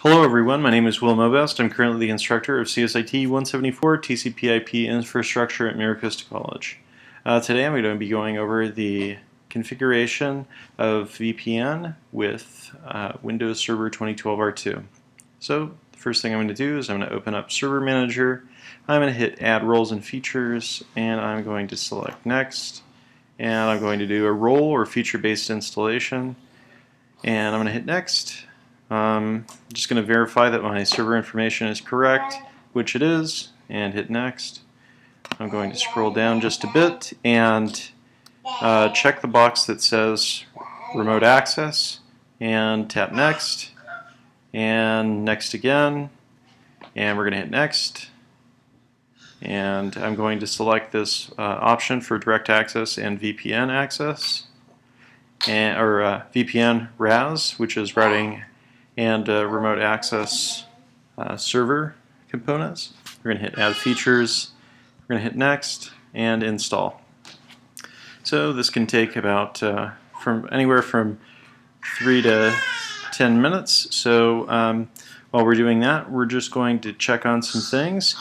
Hello everyone, my name is Will Mobest. I'm currently the instructor of CSIT 174 TCP/IP Infrastructure at Miracosta College. Today I'm going to be going over the configuration of VPN with Windows Server 2012 R2. So the first thing I'm going to do is I'm going to open up Server Manager. I'm going to hit Add Roles and Features, and I'm going to select Next. And I'm going to do a role or feature-based installation. And I'm going to hit Next. I'm just going to verify that my server information is correct, which it is, and hit Next. I'm going to scroll down just a bit and check the box that says Remote Access, and tap Next, and Next again, and we're going to hit Next. And I'm going to select this option for Direct Access and VPN access, or VPN RAS, which is routing and remote access server components. We're going to hit Add Features, we're going to hit Next, and Install. So this can take about anywhere from 3 to 10 minutes. So while we're doing that, we're just going to check on some things.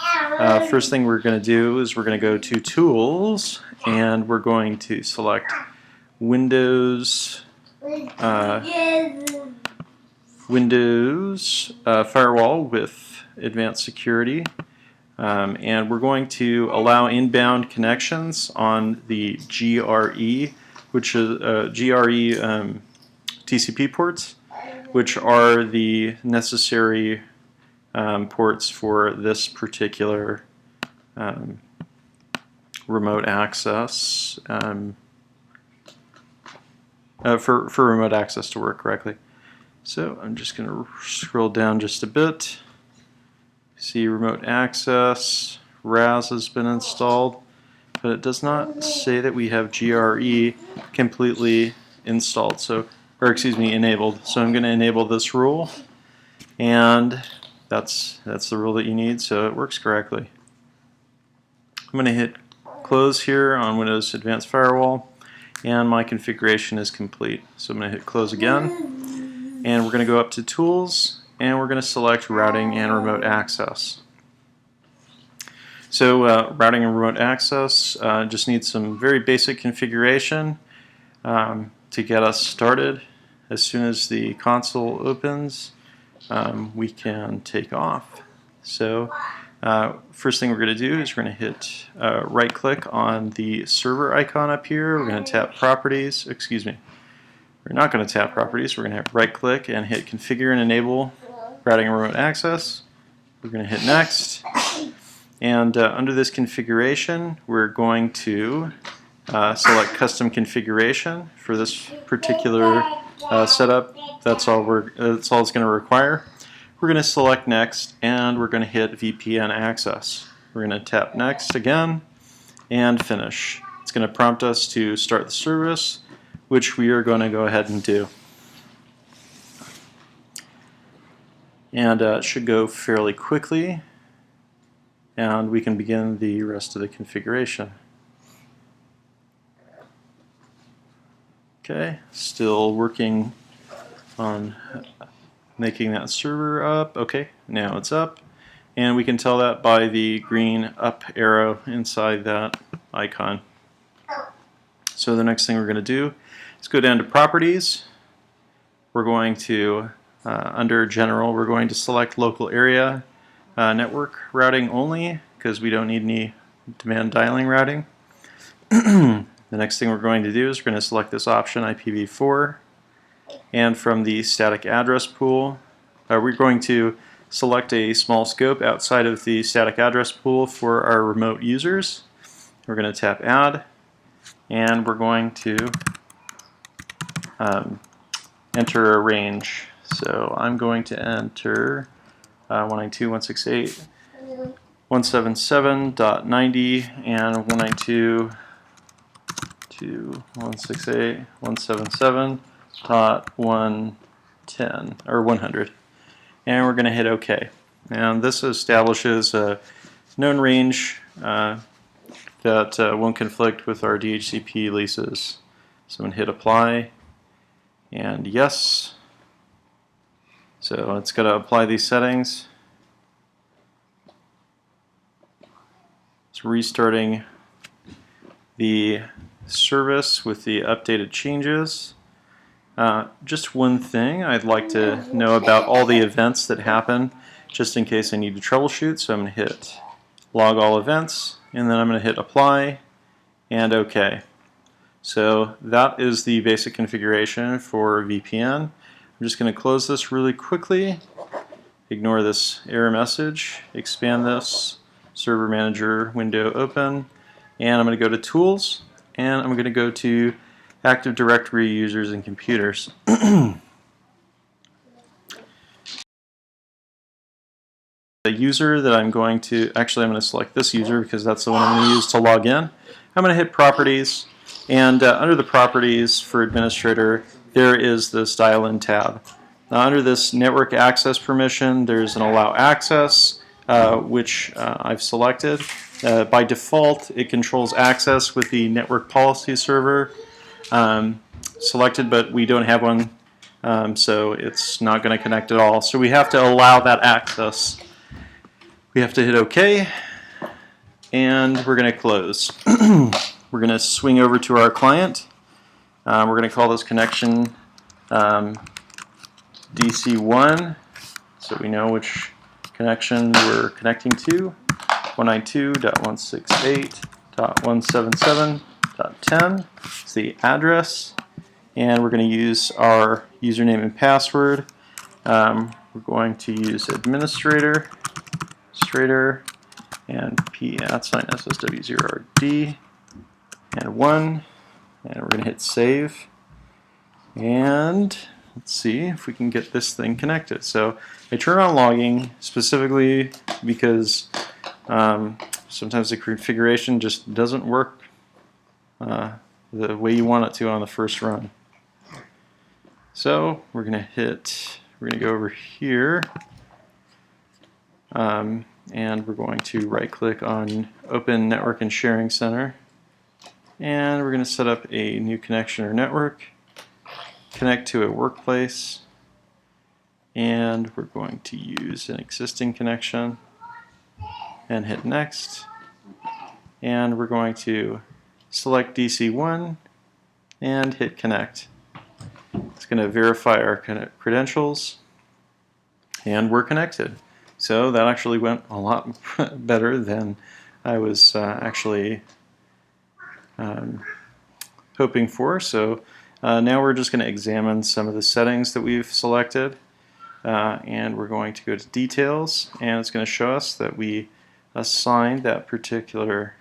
First thing we're going to do is we're going to go to Tools, and we're going to select Windows Firewall with Advanced Security, and we're going to allow inbound connections on the GRE, which is GRE TCP ports, which are the necessary ports for this particular remote access, for remote access to work correctly. So I'm just going to scroll down just a bit. See remote access, RAS has been installed, but it does not say that we have GRE completely installed, enabled. So I'm going to enable this rule, and that's the rule that you need, so it works correctly. I'm going to hit close here on Windows Advanced Firewall, and my configuration is complete. So I'm going to hit close again. And we're going to go up to Tools, and we're going to select Routing and Remote Access. So routing and remote access just needs some very basic configuration to get us started. As soon as the console opens, we can take off. So first thing we're going to do is we're going to hit right-click on the server icon up here. We're going to tap Properties, We're not going to tap Properties. We're going to right-click and hit Configure and Enable Routing and Remote Access. We're going to hit Next. And under this configuration, we're going to select Custom Configuration for this particular setup. That's all it's going to require. We're going to select Next, and we're going to hit VPN Access. We're going to tap Next again and Finish. It's going to prompt us to start the service, which we are going to go ahead and do. And it should go fairly quickly, and we can begin the rest of the configuration. Okay, still working on making that server up. Okay, now it's up, and we can tell that by the green up arrow inside that icon. So the next thing we're going to do, let's go down to Properties. We're going to, under General, we're going to select Local Area Network Routing only, because we don't need any demand dialing routing. The next thing we're going to do is we're going to select this option, IPv4, and from the static address pool, we're going to select a small scope outside of the static address pool for our remote users. We're going to tap Add, and we're going to enter a range. So I'm going to enter 192.168.177.90 and 192.168.177.110 or 100, and we're going to hit OK. And this establishes a known range that won't conflict with our DHCP leases. So I'm going to hit Apply and Yes. So it's got to apply these settings. It's restarting the service with the updated changes. Just one thing I'd like to know about all the events that happen, just in case I need to troubleshoot. So I'm going to hit log all events, and then I'm going to hit apply and OK. So that is the basic configuration for VPN. I'm just going to close this really quickly, ignore this error message, expand this server manager window open, and I'm going to go to tools, and I'm going to go to Active Directory users and computers. The user that I'm going to, actually I'm going to select this user because that's the one I'm going to use to log in. I'm going to hit Properties, and under the Properties for Administrator, there is this Dial-In tab. Now under this Network Access Permission, there's an Allow Access, which I've selected. By default, it controls access with the Network Policy Server selected, but we don't have one, so it's not going to connect at all. So we have to allow that access. We have to hit OK, and we're going to close. We're going to swing over to our client. We're going to call this connection DC1, so we know which connection we're connecting to, 192.168.177.10. It's the address, and we're going to use our username and password. We're going to use administrator, and @SSW0RD, and 1, and we're going to hit save. And let's see if we can get this thing connected. So I turn on logging specifically because sometimes the configuration just doesn't work the way you want it to on the first run. So we're going to go over here, and we're going to right click on Open Network and Sharing Center, and we're going to set up a new connection or network, connect to a workplace, and we're going to use an existing connection and hit next, and we're going to select DC1 and hit connect. It's going to verify our credentials, and we're connected. So that actually went a lot better than I was actually hoping for. So now we're just going to examine some of the settings that we've selected, and we're going to go to details, and it's going to show us that we assigned that particular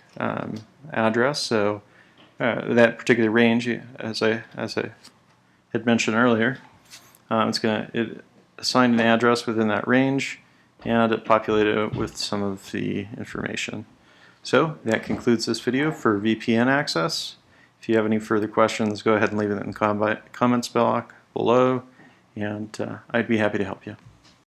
address, so that particular range, as I had mentioned earlier. It assigned an address within that range, and it populated it with some of the information. So that concludes this video for VPN access. If you have any further questions, go ahead and leave it in the comments block below, and I'd be happy to help you.